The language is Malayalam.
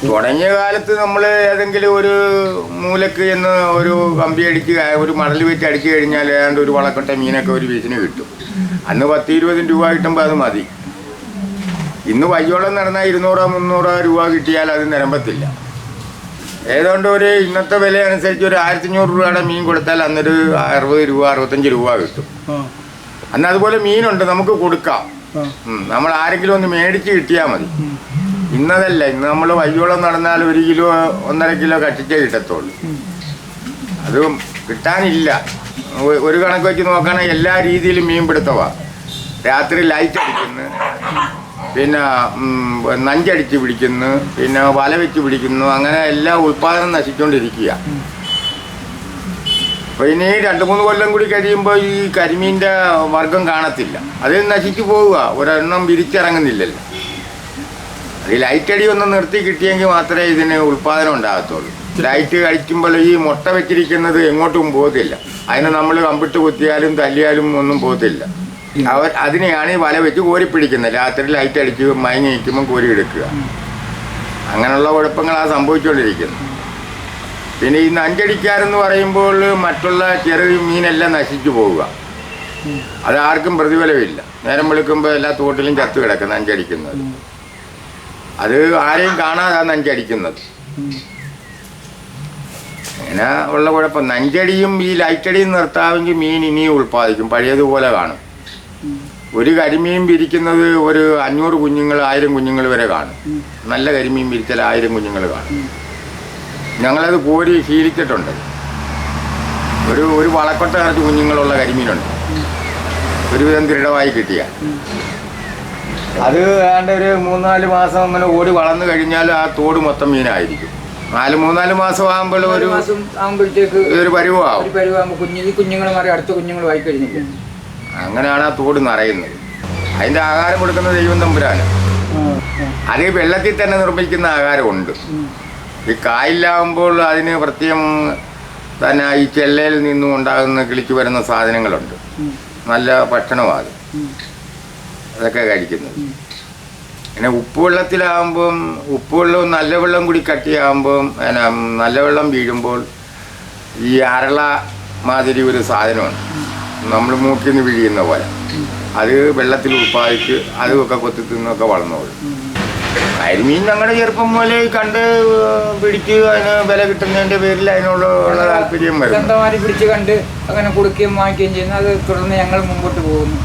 തുടങ്ങിയ കാലത്ത് നമ്മൾ ഏതെങ്കിലും ഒരു മൂലക്ക് എന്ന് ഒരു കമ്പി അടിച്ച് ഒരു മടൽ വെച്ച് അടിച്ചു കഴിഞ്ഞാൽ ഏതാണ്ട് ഒരു വളക്കട്ട മീനൊക്കെ ഒരു വീശിന് കിട്ടും. അന്ന് 10-20 രൂപ കിട്ടുമ്പോൾ അത് മതി. ഇന്ന് വയ്യോളം നടന്നാൽ 200-300 രൂപ കിട്ടിയാൽ അത് നിരമ്പത്തില്ല. ഏതാണ്ട് ഒരു ഇന്നത്തെ വില അനുസരിച്ച് ഒരു 1500 രൂപയുടെ മീൻ കൊടുത്താൽ അന്നൊരു 60 രൂപ 65 രൂപ കിട്ടും. അന്ന് അതുപോലെ മീനുണ്ട്, നമുക്ക് കൊടുക്കാം. നമ്മൾ ആരെങ്കിലും ഒന്ന് മേടിച്ച് കിട്ടിയാൽ മതി. ഇന്നതല്ല, ഇന്ന് നമ്മൾ വയ്യോളം നടന്നാൽ 1 കിലോ 1.5 കിലോ കട്ടിച്ചേ കിട്ടത്തുള്ളൂ. അതും കിട്ടാനില്ല. ഒരു കണക്ക് വെച്ച് നോക്കുകയാണെങ്കിൽ എല്ലാ രീതിയിലും മീൻ പിടുത്തമാണ്. രാത്രി ലൈറ്റ് അടിക്കുന്നു, പിന്നെ നഞ്ചടിച്ച് പിടിക്കുന്നു, പിന്നെ വല വെച്ച് പിടിക്കുന്നു. അങ്ങനെ എല്ലാ ഉൽപ്പാദനം നശിച്ചുകൊണ്ടിരിക്കുക. അപ്പോൾ ഇനി 2-3 കൊല്ലം കൂടി കഴിയുമ്പോൾ ഈ കരിമീൻ്റെ വർഗം കാണത്തില്ല. അത് നശിച്ചു പോവുക. ഒരെണ്ണം വിരിച്ചിറങ്ങുന്നില്ലല്ലോ. അത് ലൈറ്റ് അടി ഒന്ന് നിർത്തി കിട്ടിയെങ്കിൽ മാത്രമേ ഇതിന് ഉൽപ്പാദനം ഉണ്ടാകത്തുള്ളൂ. ലൈറ്റ് കഴിക്കുമ്പോൾ ഈ മുട്ട വെച്ചിരിക്കുന്നത് എങ്ങോട്ടും പോകത്തില്ല. അതിനെ നമ്മൾ കമ്പിട്ട് കുത്തിയാലും തല്ലിയാലും ഒന്നും പോകത്തില്ല. അതിനെയാണ് ഈ വല വെച്ച് കോരിപ്പിടിക്കുന്നത്. രാത്രി ലൈറ്റ് അടിച്ച് മയങ്ങി നിൽക്കുമ്പോൾ കോരി എടുക്കുക. അങ്ങനെയുള്ള കുഴപ്പങ്ങളാണ് സംഭവിച്ചുകൊണ്ടിരിക്കുന്നത്. പിന്നെ ഈ നഞ്ചടിക്കാരെന്ന് പറയുമ്പോൾ മറ്റുള്ള ചെറിയ മീനെല്ലാം നശിച്ചു പോവുക. അത് ആർക്കും പ്രതിഫലമില്ല. നേരം വെളുക്കുമ്പോൾ എല്ലാ തോട്ടിലും ചത്തു കിടക്കും നഞ്ചടിക്കുന്നത്. അത് ആരെയും കാണാതെ നഞ്ചടിക്കുന്നത്. അങ്ങനെ ഉള്ള കുഴപ്പം. നഞ്ചടിയും ഈ ലൈറ്റടിയും നിർത്താമെങ്കിൽ മീൻ ഇനിയും ഉൽപ്പാദിക്കും, പഴയതുപോലെ കാണും. ഒരു കരിമീൻ വിരിക്കുന്നത് ഒരു 500 കുഞ്ഞുങ്ങൾ 1000 കുഞ്ഞുങ്ങൾ വരെ കാണും. നല്ല കരിമീൻ വിരിച്ചാൽ 1000 കുഞ്ഞുങ്ങൾ കാണും. ഞങ്ങളത് കോരി ശീലിച്ചിട്ടുണ്ട്. ഒരു വളക്കൊട്ട നിറച്ച് കുഞ്ഞുങ്ങളുള്ള കരിമീനുണ്ട്, ഒരുവിധം ദൃഢമായി കിട്ടിയാൽ. അത് ഏതാണ്ട് ഒരു 3-4 മാസം അങ്ങനെ ഓടി വളർന്നു കഴിഞ്ഞാൽ ആ തോട് മൊത്തം മീനായിരിക്കും. 3-4 മാസം ആകുമ്പോൾ ഒരു പരുവാകും. കുഞ്ഞുങ്ങൾ മാറി അടുത്ത കുഞ്ഞുങ്ങളുമായി കഴിഞ്ഞില്ല. അങ്ങനെയാണ് ആ തോട് നിറയുന്നത്. അതിൻ്റെ ആഹാരം കൊടുക്കുന്ന ദൈവം തമ്പുരാന്. അത് വെള്ളത്തിൽ തന്നെ നിർമ്മിക്കുന്ന ആഹാരമുണ്ട്. ഈ കായലിലാകുമ്പോൾ അതിന് പ്രത്യേകം തന്നെ ഈ ചെല്ലയിൽ നിന്നും ഉണ്ടാകുന്ന കിളിച്ചു വരുന്ന സാധനങ്ങളുണ്ട്. നല്ല ഭക്ഷണമാണ് അതൊക്കെ കഴിക്കുന്നത്. പിന്നെ ഉപ്പുവെള്ളത്തിലാകുമ്പം ഉപ്പുവെള്ളവും നല്ല വെള്ളം കൂടി കട്ടിയാകുമ്പം നല്ല വെള്ളം വീഴുമ്പോൾ ഈ അരള മാതിരി ഒരു സാധനമാണ് നമ്മൾ മൂക്കിൽ നിന്ന് വീഴുന്ന പോലെ. അത് വെള്ളത്തിൽ ഉൽപ്പാദിച്ച് അതുമൊക്കെ കൊത്തി തിന്നൊക്കെ വളർന്നോളും. കരിമീൻ ഞങ്ങളുടെ ചെറുപ്പം പോലെ കണ്ട് പിടിച്ച് അതിന് വില കിട്ടുന്നതിൻ്റെ പേരിൽ അതിനുള്ള താല്പര്യം വരും. പിടിച്ച് കണ്ട് അങ്ങനെ കൊടുക്കുകയും വാങ്ങിക്കുകയും ചെയ്യുന്നു. അത് തുടർന്ന് ഞങ്ങൾ മുമ്പോട്ട് പോകുന്നു.